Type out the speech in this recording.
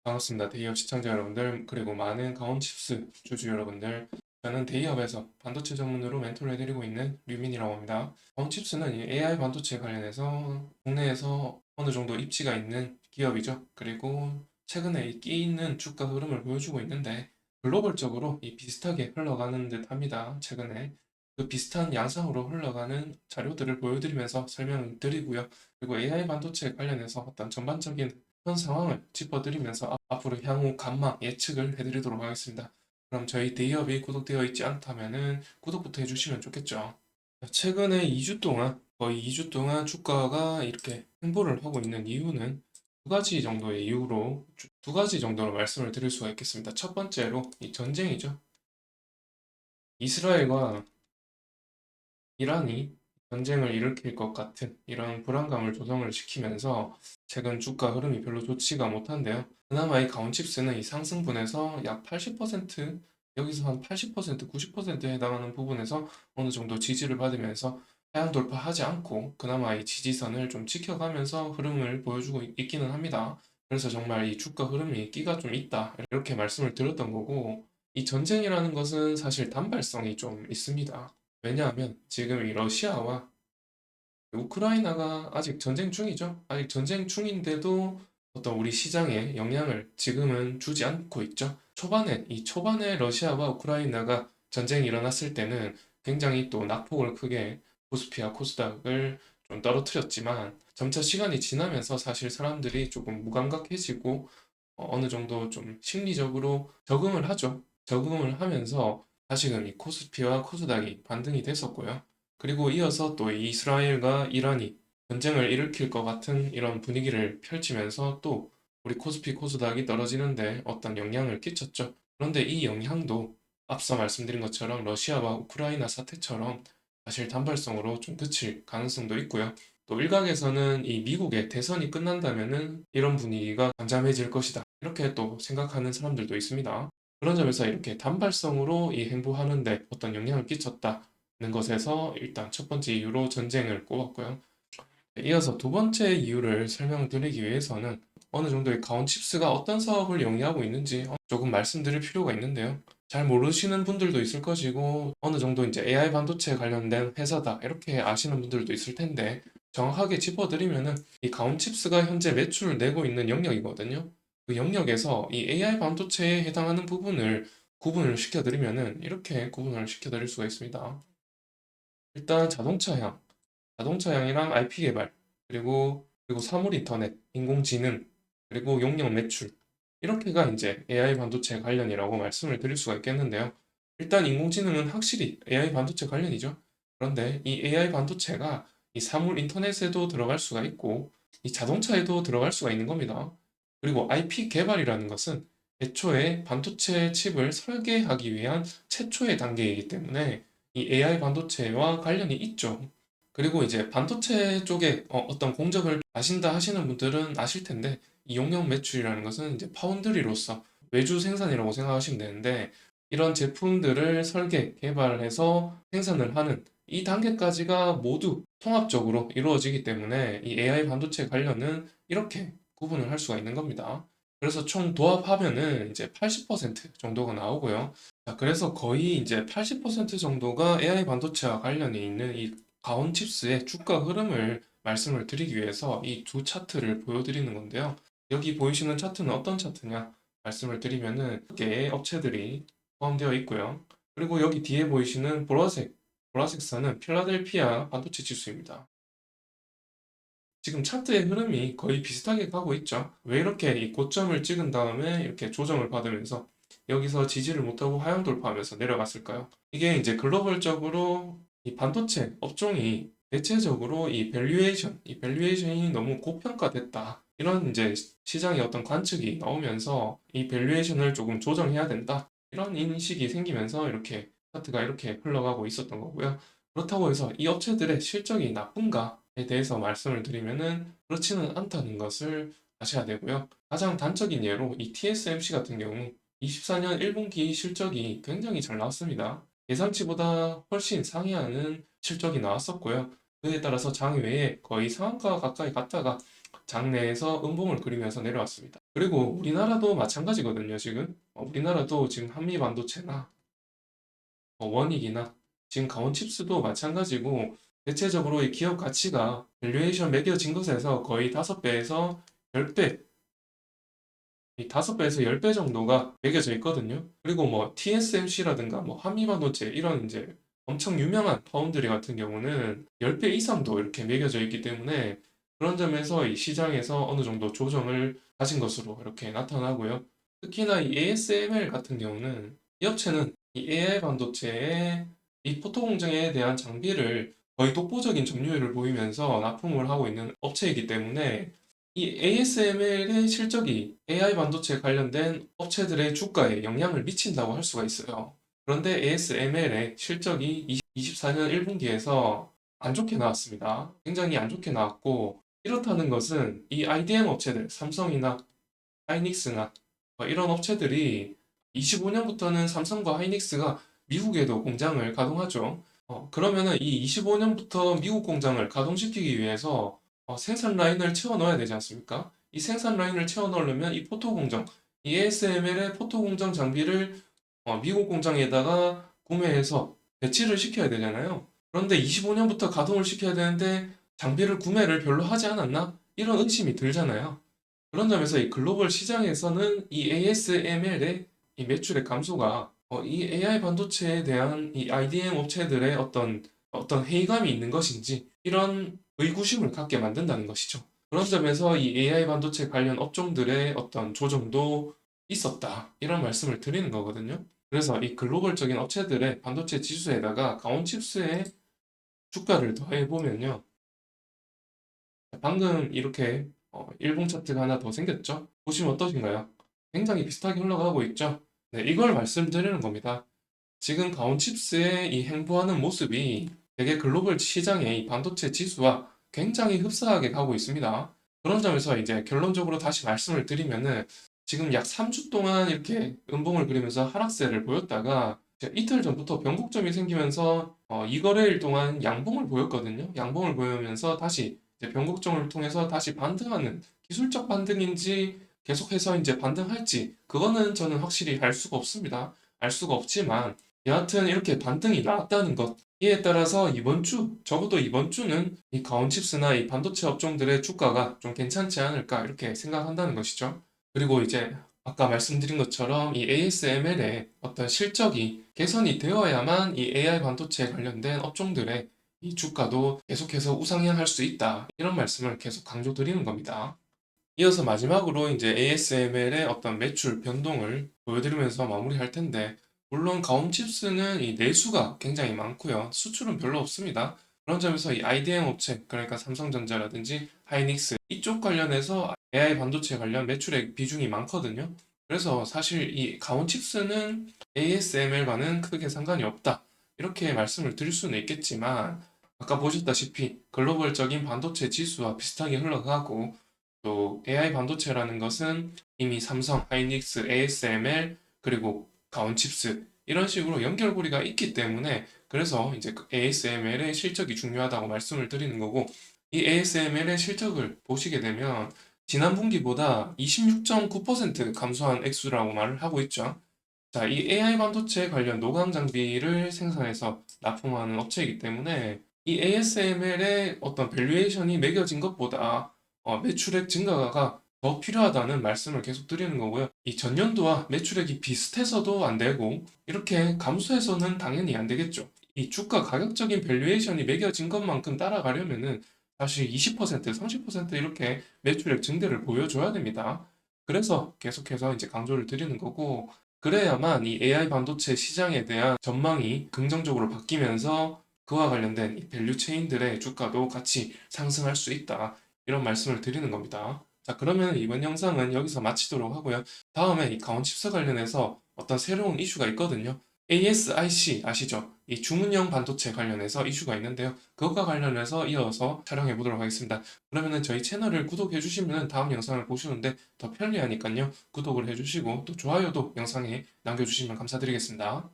반갑습니다. 데이업 시청자 여러분들, 그리고 많은 가온칩스 주주 여러분들. 저는 데이업에서 반도체 전문으로 멘토를 해드리고 있는 류민이라고 합니다. 가온칩스는 이 AI 반도체 관련해서 국내에서 어느 정도 입지가 있는 기업이죠. 그리고 최근에 이 끼 있는 주가 흐름을 보여주고 있는데, 글로벌적으로 이 비슷하게 흘러가는 듯 합니다. 최근에. 그 비슷한 양상으로 흘러가는 자료들을 보여드리면서 설명을 드리고요. 그리고 AI 반도체 관련해서 어떤 전반적인 현 상황을 짚어드리면서 앞으로 향후 간망 예측을 해드리도록 하겠습니다. 그럼 저희 데이업이 구독되어 있지 않다면은 구독부터 해주시면 좋겠죠. 최근에 2주 동안, 거의 2주 동안 주가가 이렇게 횡보를 하고 있는 이유는 두 가지 정도의 이유로, 두 가지 정도로 말씀을 드릴 수가 있겠습니다. 첫 번째로 이 전쟁이죠. 이스라엘과 이란이 전쟁을 일으킬 것 같은 이런 불안감을 조성을 시키면서 최근 주가 흐름이 별로 좋지가 못한데요. 그나마 이 가온칩스는 이 상승분에서 약 80%, 여기서 한 80%, 90%에 해당하는 부분에서 어느 정도 지지를 받으면서 하향 돌파하지 않고 그나마 이 지지선을 좀 지켜가면서 흐름을 보여주고 있기는 합니다. 그래서 정말 이 주가 흐름이 끼가 좀 있다, 이렇게 말씀을 드렸던 거고, 이 전쟁이라는 것은 사실 단발성이 좀 있습니다. 왜냐하면 지금 이 러시아와 우크라이나가 아직 전쟁 중이죠. 아직 전쟁 중인데도 어떤 우리 시장에 영향을 지금은 주지 않고 있죠. 초반에 러시아와 우크라이나가 전쟁이 일어났을 때는 굉장히 또 낙폭을 크게 코스피와 코스닥을 좀 떨어뜨렸지만, 점차 시간이 지나면서 사실 사람들이 조금 무감각해지고 어느 정도 좀 심리적으로 적응을 하죠. 적응을 하면서 다시금 이 코스피와 코스닥이 반등이 됐었고요. 그리고 이어서 또 이스라엘과 이란이 전쟁을 일으킬 것 같은 이런 분위기를 펼치면서 또 우리 코스피 코스닥이 떨어지는데 어떤 영향을 끼쳤죠. 그런데 이 영향도 앞서 말씀드린 것처럼 러시아와 우크라이나 사태처럼 사실 단발성으로 좀 그칠 가능성도 있고요. 또 일각에서는 이 미국의 대선이 끝난다면은 이런 분위기가 잠잠해질 것이다, 이렇게 또 생각하는 사람들도 있습니다. 그런 점에서 이렇게 단발성으로 이 행보하는데 어떤 영향을 끼쳤다는 것에서 일단 첫 번째 이유로 전쟁을 꼽았고요. 이어서 두 번째 이유를 설명드리기 위해서는 어느 정도의 가온칩스가 어떤 사업을 영위하고 있는지 조금 말씀드릴 필요가 있는데요. 잘 모르시는 분들도 있을 것이고 어느 정도 이제 AI 반도체 관련된 회사다, 이렇게 아시는 분들도 있을 텐데, 정확하게 짚어드리면은 이 가온칩스가 현재 매출을 내고 있는 영역이거든요. 그 영역에서 이 AI 반도체에 해당하는 부분을 구분을 시켜드리면은 이렇게 구분을 시켜드릴 수가 있습니다. 일단 자동차향이랑 IP 개발, 그리고 사물 인터넷, 인공지능, 그리고 용역 매출. 이렇게가 이제 AI 반도체 관련이라고 말씀을 드릴 수가 있겠는데요. 일단 인공지능은 확실히 AI 반도체 관련이죠. 그런데 이 AI 반도체가 이 사물 인터넷에도 들어갈 수가 있고, 이 자동차에도 들어갈 수가 있는 겁니다. 그리고 IP 개발이라는 것은 애초에 반도체 칩을 설계하기 위한 최초의 단계이기 때문에 이 AI 반도체와 관련이 있죠. 그리고 이제 반도체 쪽에 떤 공정을 아신다 하시는 분들은 아실 텐데, 이 용역 매출이라는 것은 이제 파운드리로서 외주 생산이라고 생각하시면 되는데, 이런 제품들을 설계, 개발해서 생산을 하는 이 단계까지가 모두 통합적으로 이루어지기 때문에 이 AI 반도체 관련은 이렇게 구분을 할 수가 있는 겁니다. 그래서 총 도합하면은 이제 80% 정도가 나오고요. 자, 그래서 거의 이제 80% 정도가 AI 반도체와 관련이 있는 이 가온칩스의 주가 흐름을 말씀을 드리기 위해서 이 두 차트를 보여드리는 건데요. 여기 보이시는 차트는 어떤 차트냐 말씀을 드리면은 개 업체들이 포함되어 있고요. 그리고 여기 뒤에 보이시는 보라색 선은 필라델피아 반도체 지수입니다. 지금 차트의 흐름이 거의 비슷하게 가고 있죠. 왜 이렇게 이 고점을 찍은 다음에 이렇게 조정을 받으면서 여기서 지지를 못하고 하향 돌파하면서 내려갔을까요? 이게 이제 글로벌적으로 이 반도체 업종이 대체적으로 이 밸류에이션이 너무 고평가됐다, 이런 이제 시장의 어떤 관측이 나오면서 이 밸류에이션을 조금 조정해야 된다, 이런 인식이 생기면서 이렇게 차트가 이렇게 흘러가고 있었던 거고요. 그렇다고 해서 이 업체들의 실적이 나쁜가에 대해서 말씀을 드리면은 그렇지는 않다는 것을 아셔야 되고요. 가장 단적인 예로 이 TSMC 같은 경우 24년 1분기 실적이 굉장히 잘 나왔습니다. 예상치보다 훨씬 상회하는 실적이 나왔었고요. 그에 따라서 장외에 거의 상한가 가까이 갔다가 장내에서 음봉을 그리면서 내려왔습니다. 그리고 우리나라도 마찬가지거든요, 지금. 우리나라도 지금 한미 반도체나 원익이나 지금 가온칩스도 마찬가지고 대체적으로 이 기업 가치가 밸류에이션 매겨진 것에서 거의 5배에서 10배, 이 5배에서 10배 정도가 매겨져 있거든요. 그리고 뭐 TSMC라든가 뭐 한미반도체 이런 이제 엄청 유명한 파운드리 같은 경우는 10배 이상도 이렇게 매겨져 있기 때문에 그런 점에서 이 시장에서 어느 정도 조정을 가진 것으로 이렇게 나타나고요. 특히나 이 ASML 같은 경우는 이 업체는 이 AI 반도체의 이 포토 공정에 대한 장비를 거의 독보적인 점유율을 보이면서 납품을 하고 있는 업체이기 때문에 이 ASML의 실적이 AI 반도체 관련된 업체들의 주가에 영향을 미친다고 할 수가 있어요. 그런데 ASML의 실적이 2024년 1분기에서 안 좋게 나왔습니다. 굉장히 안 좋게 나왔고, 이렇다는 것은 이 IDM 업체들, 삼성이나 하이닉스나 이런 업체들이 25년부터는 삼성과 하이닉스가 미국에도 공장을 가동하죠. 그러면은 이 25년부터 미국 공장을 가동시키기 위해서 생산 라인을 채워 넣어야 되지 않습니까? 이 생산 라인을 채워 넣으려면 이 포토 공정, 이 ASML의 포토 공정 장비를 미국 공장에다가 구매해서 배치를 시켜야 되잖아요. 그런데 25년부터 가동을 시켜야 되는데 장비를 구매를 별로 하지 않았나? 이런 의심이 들잖아요. 그런 점에서 이 글로벌 시장에서는 이 ASML의 이 매출의 감소가 이 AI 반도체에 대한 이 IDM 업체들의 어떤 회의감이 있는 것인지 이런 의구심을 갖게 만든다는 것이죠. 그런 점에서 이 AI 반도체 관련 업종들의 어떤 조정도 있었다. 이런 말씀을 드리는 거거든요. 그래서 이 글로벌적인 업체들의 반도체 지수에다가 가온칩스의 주가를 더해 보면요. 방금 이렇게 일봉 차트가 하나 더 생겼죠? 보시면 어떠신가요? 굉장히 비슷하게 흘러가고 있죠? 네, 이걸 말씀드리는 겁니다. 지금 가온칩스의 이 행보하는 모습이 되게 글로벌 시장의 이 반도체 지수와 굉장히 흡사하게 가고 있습니다. 그런 점에서 이제 결론적으로 다시 말씀을 드리면은 지금 약 3주 동안 이렇게 음봉을 그리면서 하락세를 보였다가 이제 이틀 전부터 변곡점이 생기면서 이거래일 동안 양봉을 보였거든요. 양봉을 보이면서 다시 이제 변곡점을 통해서 다시 반등하는 기술적 반등인지 계속해서 이제 반등할지 그거는 저는 확실히 알 수가 없습니다. 알 수가 없지만 여하튼 이렇게 반등이 나왔다는 것. 이에 따라서 이번 주, 적어도 이번 주는 이 가온칩스나 이 반도체 업종들의 주가가 좀 괜찮지 않을까 이렇게 생각한다는 것이죠. 그리고 이제 아까 말씀드린 것처럼 이 ASML의 어떤 실적이 개선이 되어야만 이 AI 반도체에 관련된 업종들의 이 주가도 계속해서 우상향할 수 있다. 이런 말씀을 계속 강조드리는 겁니다. 이어서 마지막으로 이제 ASML의 어떤 매출 변동을 보여드리면서 마무리할 텐데, 물론 가홈칩스는 이 내수가 굉장히 많고요. 수출은 별로 없습니다. 그런 점에서 이 IDM 업체, 그러니까 삼성전자라든지 하이닉스 이쪽 관련해서 AI 반도체 관련 매출의 비중이 많거든요. 그래서 사실 이 가온칩스는 ASML과는 크게 상관이 없다. 이렇게 말씀을 드릴 수는 있겠지만, 아까 보셨다시피 글로벌적인 반도체 지수와 비슷하게 흘러가고 또 AI 반도체라는 것은 이미 삼성, 하이닉스, ASML 그리고 가온칩스 이런 식으로 연결고리가 있기 때문에 그래서 이제 ASML의 실적이 중요하다고 말씀을 드리는 거고 이 ASML의 실적을 보시게 되면 지난 분기보다 26.9% 감소한 액수라고 말을 하고 있죠. 자, 이 AI 반도체 관련 노광 장비를 생산해서 납품하는 업체이기 때문에 이 ASML의 어떤 밸류에이션이 매겨진 것보다 매출액 증가가 더 필요하다는 말씀을 계속 드리는 거고요. 이 전년도와 매출액이 비슷해서도 안 되고 이렇게 감소해서는 당연히 안 되겠죠. 이 주가 가격적인 밸류에이션이 매겨진 것만큼 따라가려면은 사실 20%, 30% 이렇게 매출액 증대를 보여줘야 됩니다. 그래서 계속해서 이제 강조를 드리는 거고 그래야만 이 AI 반도체 시장에 대한 전망이 긍정적으로 바뀌면서 그와 관련된 이 밸류 체인들의 주가도 같이 상승할 수 있다. 이런 말씀을 드리는 겁니다. 자, 그러면 이번 영상은 여기서 마치도록 하고요. 다음에 이 가온칩스 관련해서 어떤 새로운 이슈가 있거든요. ASIC 아시죠? 이 주문형 반도체 관련해서 이슈가 있는데요. 그것과 관련해서 이어서 촬영해 보도록 하겠습니다. 그러면은 저희 채널을 구독해 주시면 다음 영상을 보시는데 더 편리하니까요. 구독을 해주시고 또 좋아요도 영상에 남겨주시면 감사드리겠습니다.